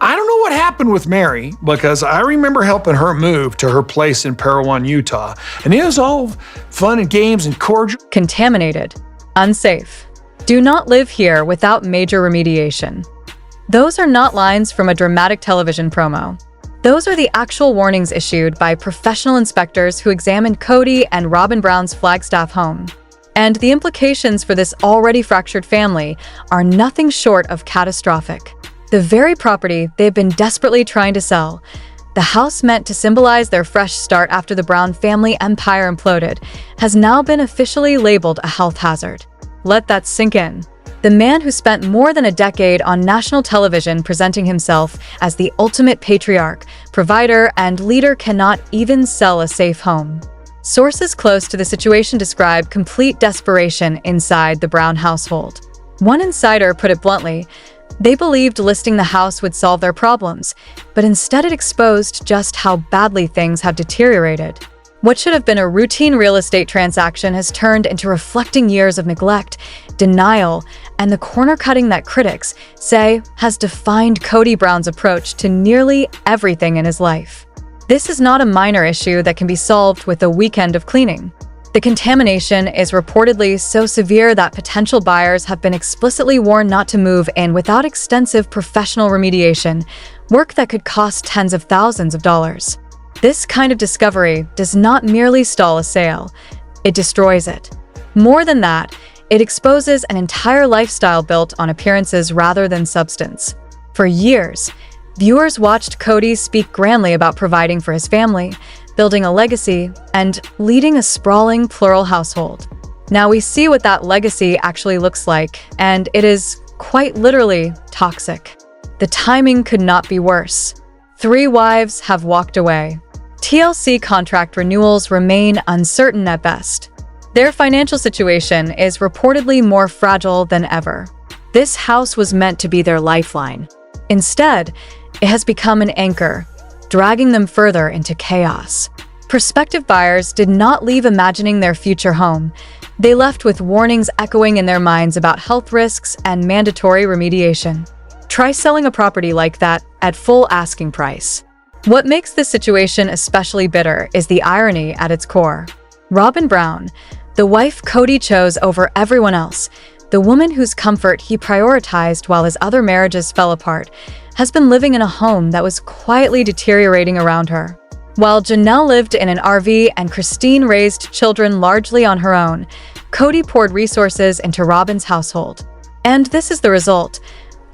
I don't know what happened with Mary because I remember helping her move to her place in Parowan, Utah, and it was all fun and games and cordial. Contaminated. Unsafe. Do not live here without major remediation. Those are not lines from a dramatic television promo. Those are the actual warnings issued by professional inspectors who examined Kody and Robyn Brown's Flagstaff home. And the implications for this already fractured family are nothing short of catastrophic. The very property they've been desperately trying to sell, the house meant to symbolize their fresh start after the Brown family empire imploded, has now been officially labeled a health hazard. Let that sink in. The man who spent more than a decade on national television presenting himself as the ultimate patriarch, provider, and leader cannot even sell a safe home. Sources close to the situation describe complete desperation inside the Brown household. One insider put it bluntly, they believed listing the house would solve their problems, but instead it exposed just how badly things have deteriorated. What should have been a routine real estate transaction has turned into reflecting years of neglect, denial, and the corner-cutting that critics say has defined Kody Brown's approach to nearly everything in his life. This is not a minor issue that can be solved with a weekend of cleaning. The contamination is reportedly so severe that potential buyers have been explicitly warned not to move in without extensive professional remediation, work that could cost tens of thousands of dollars. This kind of discovery does not merely stall a sale, it destroys it. More than that, it exposes an entire lifestyle built on appearances rather than substance. For years, viewers watched Kody speak grandly about providing for his family, building a legacy, and leading a sprawling plural household. Now we see what that legacy actually looks like, and it is, quite literally, toxic. The timing could not be worse. 3 wives have walked away. TLC contract renewals remain uncertain at best. Their financial situation is reportedly more fragile than ever. This house was meant to be their lifeline. Instead, it has become an anchor, dragging them further into chaos. Prospective buyers did not leave imagining their future home. They left with warnings echoing in their minds about health risks and mandatory remediation. Try selling a property like that at full asking price. What makes this situation especially bitter is the irony at its core. Robyn Brown, the wife Kody chose over everyone else, the woman whose comfort he prioritized while his other marriages fell apart, has been living in a home that was quietly deteriorating around her. While Janelle lived in an RV and Christine raised children largely on her own, Kody poured resources into Robyn's household. And this is the result,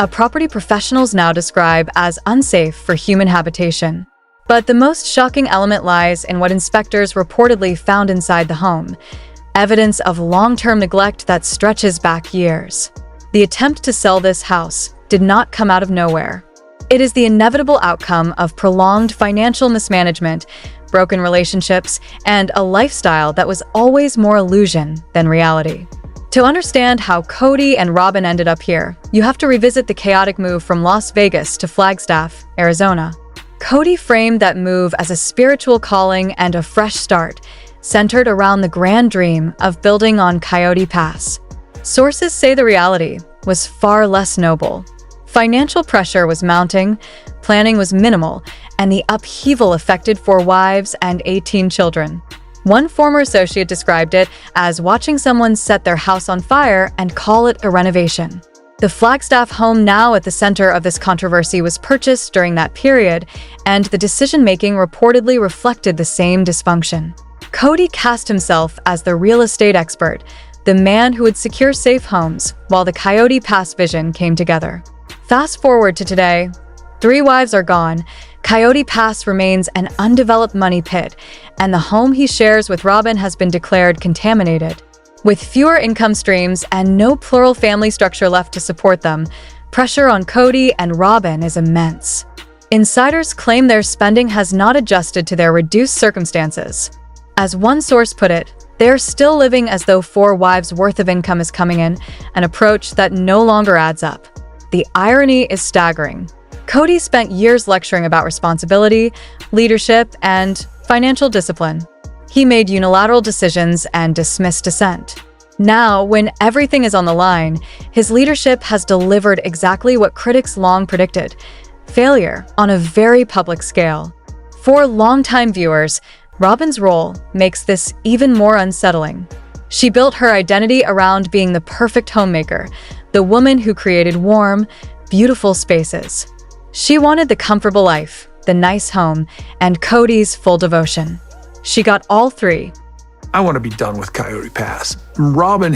a property professionals now describe as unsafe for human habitation. But the most shocking element lies in what inspectors reportedly found inside the home, evidence of long-term neglect that stretches back years. The attempt to sell this house did not come out of nowhere. It is the inevitable outcome of prolonged financial mismanagement, broken relationships, and a lifestyle that was always more illusion than reality. To understand how Kody and Robyn ended up here, you have to revisit the chaotic move from Las Vegas to Flagstaff, Arizona. Kody framed that move as a spiritual calling and a fresh start, centered around the grand dream of building on Coyote Pass. Sources say the reality was far less noble. Financial pressure was mounting, planning was minimal, and the upheaval affected 4 wives and 18 children. One former associate described it as watching someone set their house on fire and call it a renovation. The Flagstaff home now at the center of this controversy was purchased during that period, and the decision-making reportedly reflected the same dysfunction. Kody cast himself as the real estate expert, the man who would secure safe homes while the Coyote Pass vision came together. Fast forward to today, 3 wives are gone, Coyote Pass remains an undeveloped money pit, and the home he shares with Robyn has been declared contaminated. With fewer income streams and no plural family structure left to support them, pressure on Kody and Robyn is immense. Insiders claim their spending has not adjusted to their reduced circumstances. As one source put it, they are still living as though 4 wives' worth of income is coming in, an approach that no longer adds up. The irony is staggering. Kody spent years lecturing about responsibility, leadership, and financial discipline. He made unilateral decisions and dismissed dissent. Now, when everything is on the line, his leadership has delivered exactly what critics long predicted: failure on a very public scale. For longtime viewers, Robyn's role makes this even more unsettling. She built her identity around being the perfect homemaker, the woman who created warm, beautiful spaces. She wanted the comfortable life, the nice home, and Kody's full devotion. She got all three. I want to be done with Coyote Pass. Robyn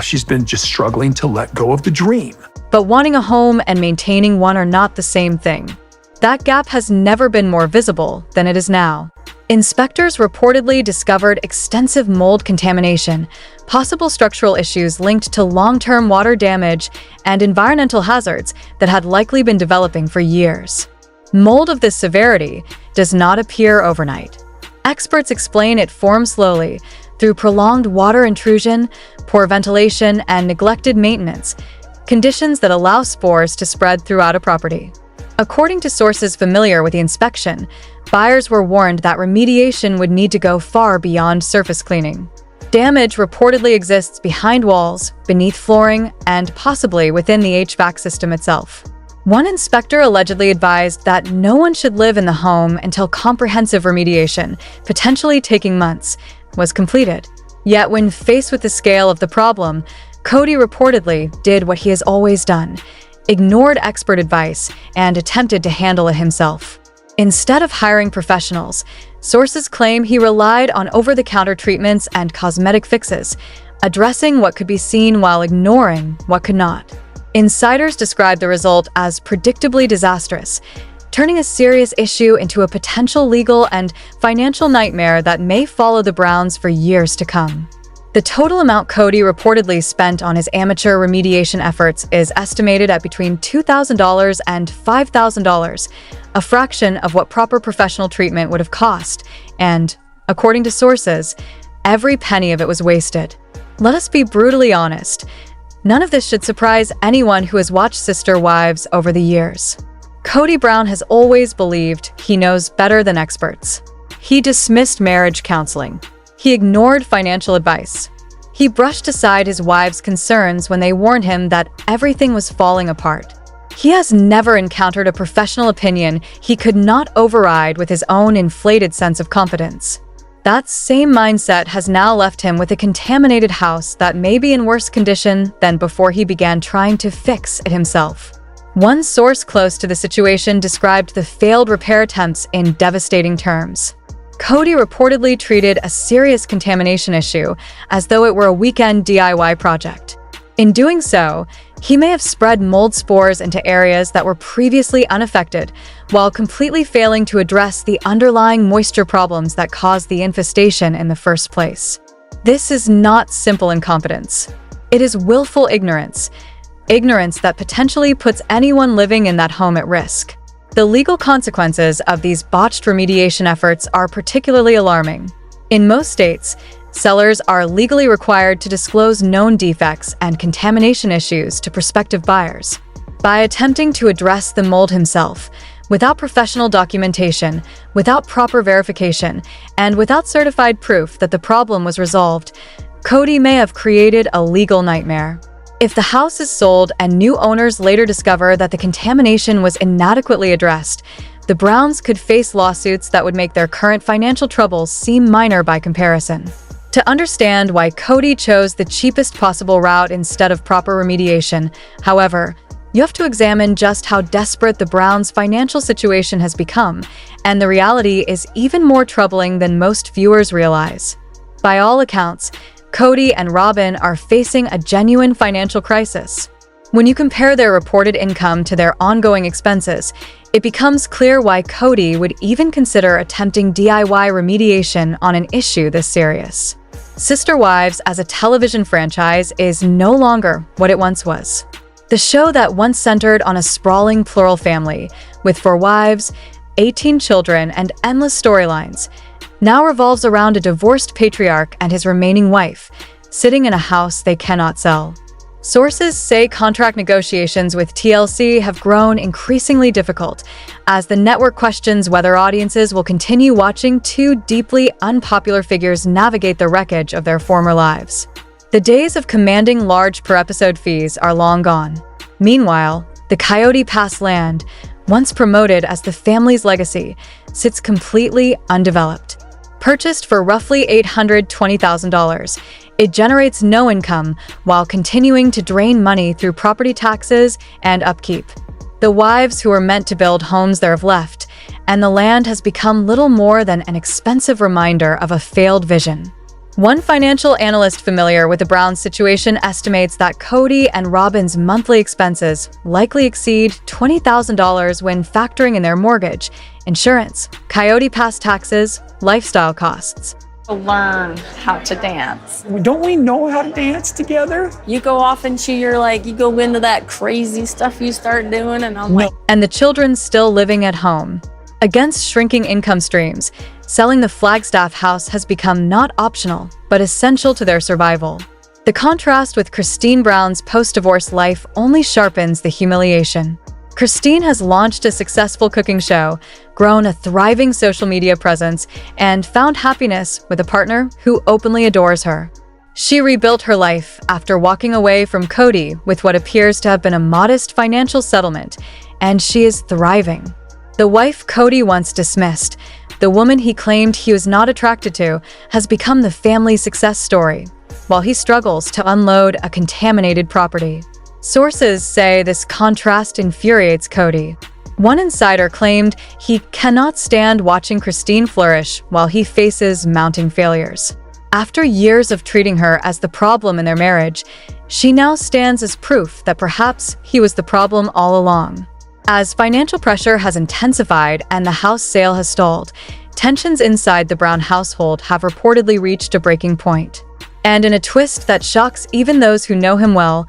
she's been just struggling to let go of the dream. But wanting a home and maintaining one are not the same thing. That gap has never been more visible than it is now. Inspectors reportedly discovered extensive mold contamination, possible structural issues linked to long-term water damage, and environmental hazards that had likely been developing for years. Mold of this severity does not appear overnight. Experts explain it forms slowly through prolonged water intrusion, poor ventilation, and neglected maintenance, conditions that allow spores to spread throughout a property. According to sources familiar with the inspection, buyers were warned that remediation would need to go far beyond surface cleaning. Damage reportedly exists behind walls, beneath flooring, and possibly within the HVAC system itself. One inspector allegedly advised that no one should live in the home until comprehensive remediation, potentially taking months, was completed. Yet when faced with the scale of the problem, Kody reportedly did what he has always done: ignored expert advice and attempted to handle it himself. Instead of hiring professionals, sources claim he relied on over-the-counter treatments and cosmetic fixes, addressing what could be seen while ignoring what could not. Insiders describe the result as predictably disastrous, turning a serious issue into a potential legal and financial nightmare that may follow the Browns for years to come. The total amount Kody reportedly spent on his amateur remediation efforts is estimated at between $2,000 and $5,000, a fraction of what proper professional treatment would have cost, and, according to sources, every penny of it was wasted. Let us be brutally honest. None of this should surprise anyone who has watched Sister Wives over the years. Kody Brown has always believed he knows better than experts. He dismissed marriage counseling. He ignored financial advice. He brushed aside his wives' concerns when they warned him that everything was falling apart. He has never encountered a professional opinion he could not override with his own inflated sense of confidence. That same mindset has now left him with a contaminated house that may be in worse condition than before he began trying to fix it himself. One source close to the situation described the failed repair attempts in devastating terms. Kody reportedly treated a serious contamination issue as though it were a weekend DIY project. In doing so, he may have spread mold spores into areas that were previously unaffected, while completely failing to address the underlying moisture problems that caused the infestation in the first place. This is not simple incompetence. It is willful ignorance. Ignorance that potentially puts anyone living in that home at risk. The legal consequences of these botched remediation efforts are particularly alarming. In most states, sellers are legally required to disclose known defects and contamination issues to prospective buyers. By attempting to address the mold himself, without professional documentation, without proper verification, and without certified proof that the problem was resolved, Kody may have created a legal nightmare. If the house is sold and new owners later discover that the contamination was inadequately addressed, the Browns could face lawsuits that would make their current financial troubles seem minor by comparison. To understand why Kody chose the cheapest possible route instead of proper remediation, however, you have to examine just how desperate the Browns' financial situation has become, and the reality is even more troubling than most viewers realize. By all accounts, Kody and Robyn are facing a genuine financial crisis. When you compare their reported income to their ongoing expenses, it becomes clear why Kody would even consider attempting DIY remediation on an issue this serious. Sister Wives as a television franchise is no longer what it once was. The show that once centered on a sprawling plural family, with 4 wives, 18 children, and endless storylines, now revolves around a divorced patriarch and his remaining wife, sitting in a house they cannot sell. Sources say contract negotiations with TLC have grown increasingly difficult, as the network questions whether audiences will continue watching 2 deeply unpopular figures navigate the wreckage of their former lives. The days of commanding large per-episode fees are long gone. Meanwhile, The Coyote Pass land, once promoted as the family's legacy, sits completely undeveloped. Purchased for roughly $820,000, it generates no income while continuing to drain money through property taxes and upkeep. The wives who were meant to build homes there have left, and the land has become little more than an expensive reminder of a failed vision. One financial analyst familiar with the Brown situation estimates that Kody and Robyn's monthly expenses likely exceed $20,000 when factoring in their mortgage, insurance, Coyote Pass taxes, lifestyle costs. Learn how to dance. Don't we know how to dance together? You go off into you go into that crazy stuff you start doing, and I'm like, And the children still living at home. Against shrinking income streams, selling the Flagstaff house has become not optional, but essential to their survival. The contrast with Kody Brown's post-divorce life only sharpens the humiliation. Kody has launched a successful cooking show, grown a thriving social media presence, and found happiness with a partner who openly adores her. She rebuilt her life after walking away from Kody with what appears to have been a modest financial settlement, and she is thriving. The wife Kody once dismissed, the woman he claimed he was not attracted to, has become the family's success story, while he struggles to unload a contaminated property. Sources say this contrast infuriates Kody. One insider claimed he cannot stand watching Kody flourish while he faces mounting failures. After years of treating her as the problem in their marriage, she now stands as proof that perhaps he was the problem all along. As financial pressure has intensified and the house sale has stalled, tensions inside the Brown household have reportedly reached a breaking point. And in a twist that shocks even those who know him well,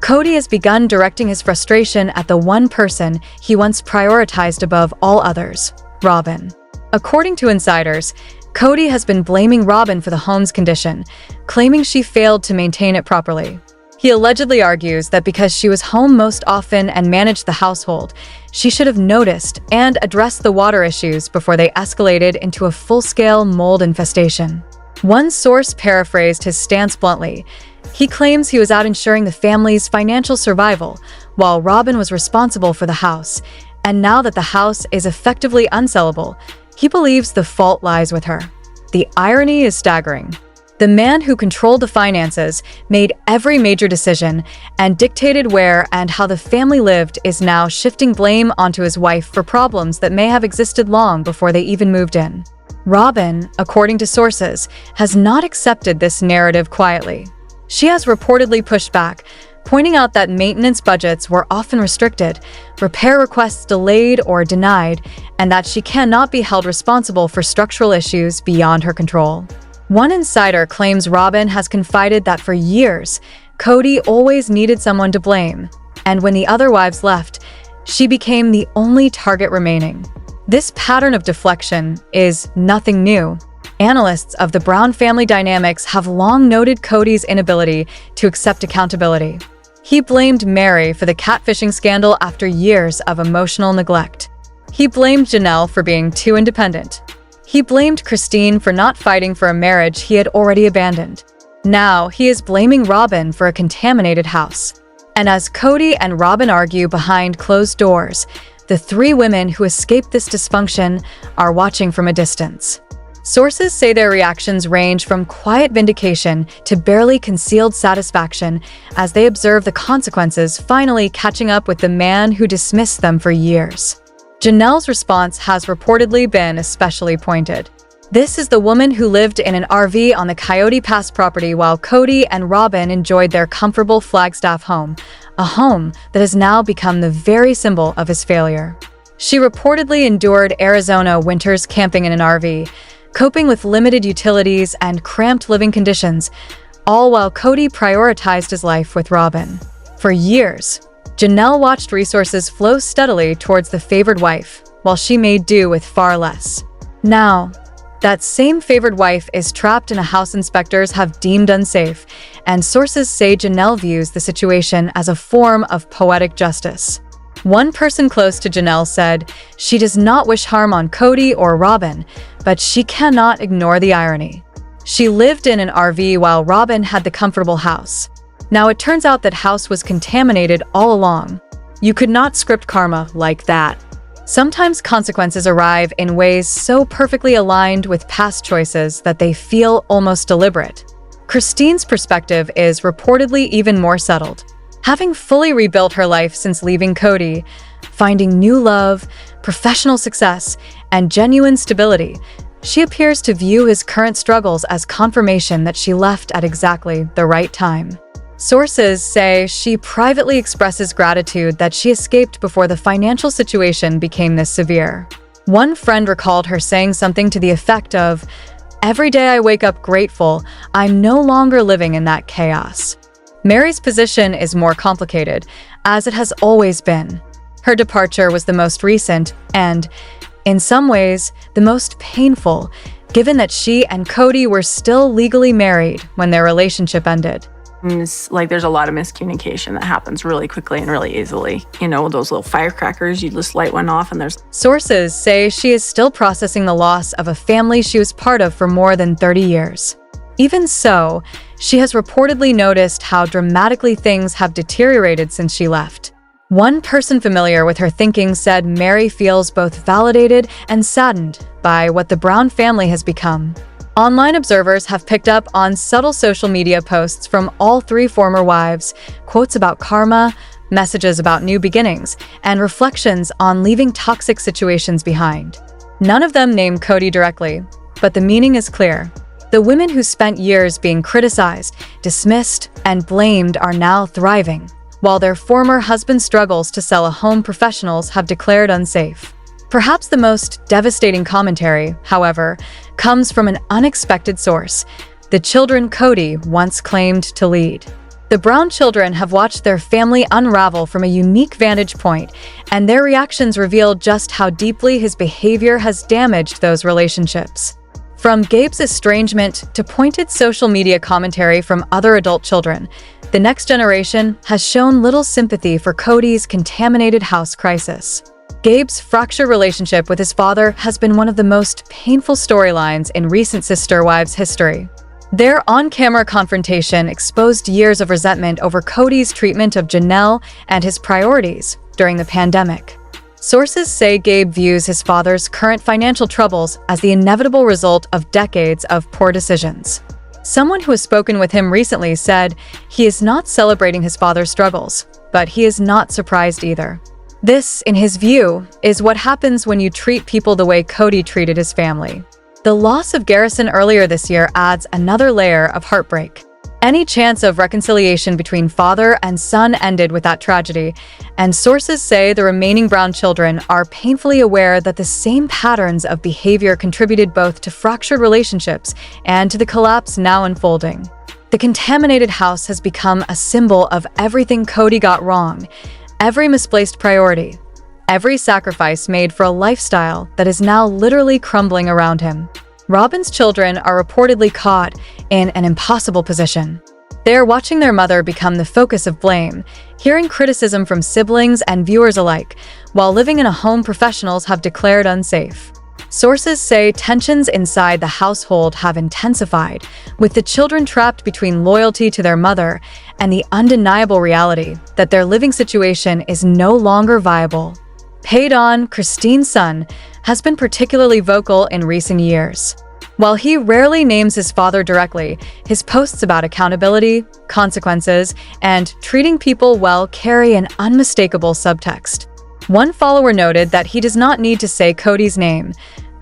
Kody has begun directing his frustration at the one person he once prioritized above all others, Robyn. According to insiders, Kody has been blaming Robyn for the home's condition, claiming she failed to maintain it properly. He allegedly argues that because she was home most often and managed the household, she should have noticed and addressed the water issues before they escalated into a full-scale mold infestation. One source paraphrased his stance bluntly. He claims he was out ensuring the family's financial survival, while Robyn was responsible for the house, and now that the house is effectively unsellable, he believes the fault lies with her. The irony is staggering. The man who controlled the finances, made every major decision, and dictated where and how the family lived is now shifting blame onto his wife for problems that may have existed long before they even moved in. Robyn, according to sources, has not accepted this narrative quietly. She has reportedly pushed back, pointing out that maintenance budgets were often restricted, repair requests delayed or denied, and that she cannot be held responsible for structural issues beyond her control. One insider claims Robyn has confided that for years, Kody always needed someone to blame, and when the other wives left, she became the only target remaining. This pattern of deflection is nothing new. Analysts of the Brown family dynamics have long noted Kody's inability to accept accountability. He blamed Mary for the catfishing scandal after years of emotional neglect. He blamed Janelle for being too independent. He blamed Kody for not fighting for a marriage he had already abandoned. Now he is blaming Robyn for a contaminated house. And as Kody and Robyn argue behind closed doors, the three women who escaped this dysfunction are watching from a distance. Sources say their reactions range from quiet vindication to barely concealed satisfaction as they observe the consequences finally catching up with the man who dismissed them for years. Janelle's response has reportedly been especially pointed. This is the woman who lived in an RV on the Coyote Pass property while Kody and Robyn enjoyed their comfortable Flagstaff home, a home that has now become the very symbol of his failure. She reportedly endured Arizona winters camping in an RV, coping with limited utilities and cramped living conditions, all while Kody prioritized his life with Robyn. For years, Janelle watched resources flow steadily towards the favored wife, while she made do with far less. Now, that same favored wife is trapped in a house inspectors have deemed unsafe, and sources say Janelle views the situation as a form of poetic justice. One person close to Janelle said she does not wish harm on Kody or Robyn, but she cannot ignore the irony. She lived in an RV while Robyn had the comfortable house. Now it turns out that house was contaminated all along. You could not script karma like that. Sometimes consequences arrive in ways so perfectly aligned with past choices that they feel almost deliberate. Christine's perspective is reportedly even more settled. Having fully rebuilt her life since leaving Kody, finding new love, professional success, and genuine stability, she appears to view his current struggles as confirmation that she left at exactly the right time. Sources say she privately expresses gratitude that she escaped before the financial situation became this severe. One friend recalled her saying something to the effect of, "Every day I wake up grateful, I'm no longer living in that chaos." Mary's position is more complicated, as it has always been. Her departure was the most recent and, in some ways, the most painful, given that she and Kody were still legally married when their relationship ended. It's like there's a lot of miscommunication that happens really quickly and really easily. You know, those little firecrackers, you just light one off and there's... Sources say she is still processing the loss of a family she was part of for more than 30 years. Even so, she has reportedly noticed how dramatically things have deteriorated since she left. One person familiar with her thinking said Mary feels both validated and saddened by what the Brown family has become. Online observers have picked up on subtle social media posts from all three former wives, quotes about karma, messages about new beginnings, and reflections on leaving toxic situations behind. None of them name Kody directly, but the meaning is clear. The women who spent years being criticized, dismissed, and blamed are now thriving, while their former husband struggles to sell a home professionals have declared unsafe. Perhaps the most devastating commentary, however, comes from an unexpected source: the children Kody once claimed to lead. The Brown children have watched their family unravel from a unique vantage point, and their reactions reveal just how deeply his behavior has damaged those relationships. From Gabe's estrangement to pointed social media commentary from other adult children, the next generation has shown little sympathy for Kody's contaminated house crisis. Gabe's fractured relationship with his father has been one of the most painful storylines in recent sister wives' history. Their on-camera confrontation exposed years of resentment over Kody's treatment of Janelle and his priorities during the pandemic. Sources say Gabe views his father's current financial troubles as the inevitable result of decades of poor decisions. Someone who has spoken with him recently said he is not celebrating his father's struggles, but he is not surprised either. This, in his view, is what happens when you treat people the way Kody treated his family. The loss of Garrison earlier this year adds another layer of heartbreak. Any chance of reconciliation between father and son ended with that tragedy, and sources say the remaining Brown children are painfully aware that the same patterns of behavior contributed both to fractured relationships and to the collapse now unfolding. The contaminated house has become a symbol of everything Kody got wrong, every misplaced priority, every sacrifice made for a lifestyle that is now literally crumbling around him. Robyn's children are reportedly caught in an impossible position. They are watching their mother become the focus of blame, hearing criticism from siblings and viewers alike, while living in a home professionals have declared unsafe. Sources say tensions inside the household have intensified, with the children trapped between loyalty to their mother and the undeniable reality that their living situation is no longer viable. Paid-on, Christine's son, has been particularly vocal in recent years. While he rarely names his father directly, his posts about accountability, consequences, and treating people well carry an unmistakable subtext. One follower noted that he does not need to say Kody's name.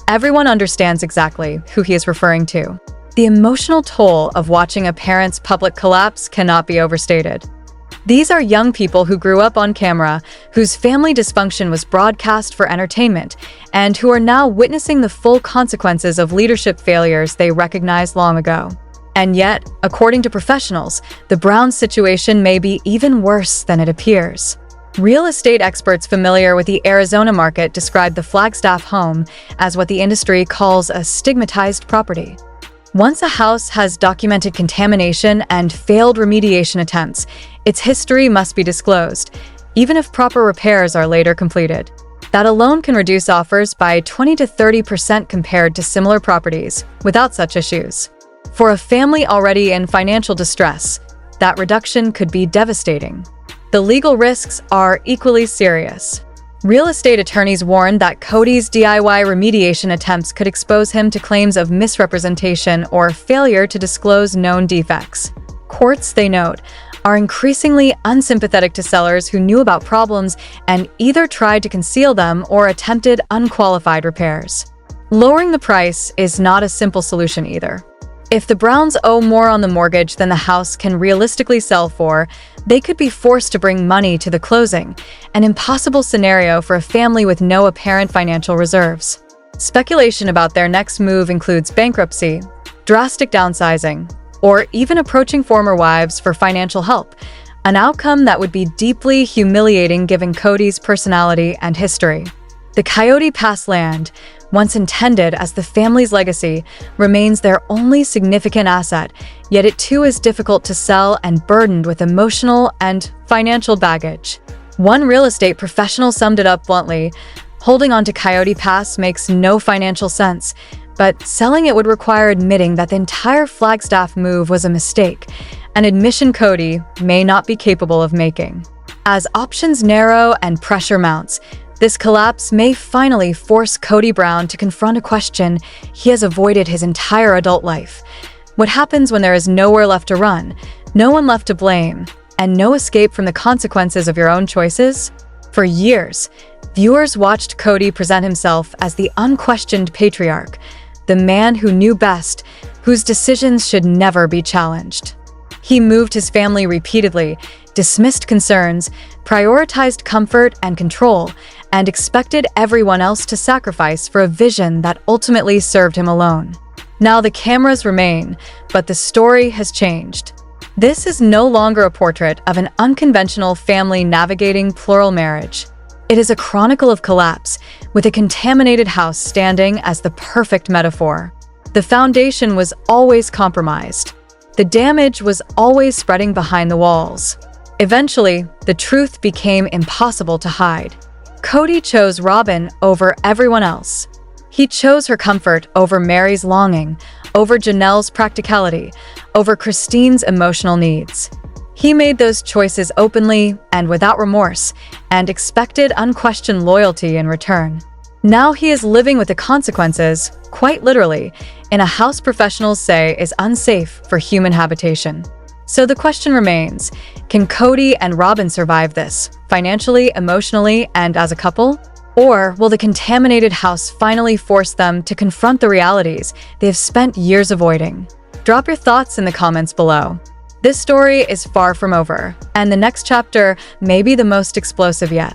Everyone understands exactly who he is referring to. The emotional toll of watching a parent's public collapse cannot be overstated. These are young people who grew up on camera, whose family dysfunction was broadcast for entertainment, and who are now witnessing the full consequences of leadership failures they recognized long ago. And yet, according to professionals, the Brown situation may be even worse than it appears. Real estate experts familiar with the Arizona market describe the Flagstaff home as what the industry calls a stigmatized property. Once a house has documented contamination and failed remediation attempts, its history must be disclosed, even if proper repairs are later completed. That alone can reduce offers by 20 to 30% compared to similar properties without such issues. For a family already in financial distress, that reduction could be devastating. the legal risks are equally serious. Real estate attorneys warned that Kody's DIY remediation attempts could expose him to claims of misrepresentation or failure to disclose known defects. Courts, they note, are increasingly unsympathetic to sellers who knew about problems and either tried to conceal them or attempted unqualified repairs. Lowering the price is not a simple solution either. If the Browns owe more on the mortgage than the house can realistically sell for, they could be forced to bring money to the closing, an impossible scenario for a family with no apparent financial reserves. Speculation about their next move includes bankruptcy, drastic downsizing, or even approaching former wives for financial help, an outcome that would be deeply humiliating given Kody's personality and history. The Coyote Pass land, once intended as the family's legacy, remains their only significant asset, yet it too is difficult to sell and burdened with emotional and financial baggage. One real estate professional summed it up bluntly: holding on to Coyote Pass makes no financial sense, but selling it would require admitting that the entire Flagstaff move was a mistake, an admission Kody may not be capable of making. As options narrow and pressure mounts, this collapse may finally force Kody Brown to confront a question he has avoided his entire adult life. What happens when there is nowhere left to run, no one left to blame, and no escape from the consequences of your own choices? For years, viewers watched Kody present himself as the unquestioned patriarch, the man who knew best, whose decisions should never be challenged. He moved his family repeatedly, dismissed concerns, prioritized comfort and control, and expected everyone else to sacrifice for a vision that ultimately served him alone. Now the cameras remain, but the story has changed. This is no longer a portrait of an unconventional family navigating plural marriage. It is a chronicle of collapse, with a contaminated house standing as the perfect metaphor. The foundation was always compromised. The damage was always spreading behind the walls. Eventually, the truth became impossible to hide. Kody chose Robyn over everyone else. He chose her comfort over Mary's longing, over Janelle's practicality, over Christine's emotional needs. He made those choices openly and without remorse, and expected unquestioned loyalty in return. Now he is living with the consequences, quite literally, in a house professionals say is unsafe for human habitation. So the question remains, can Kody and Robyn survive this, financially, emotionally, and as a couple? Or will the contaminated house finally force them to confront the realities they have spent years avoiding? Drop your thoughts in the comments below. This story is far from over, and the next chapter may be the most explosive yet.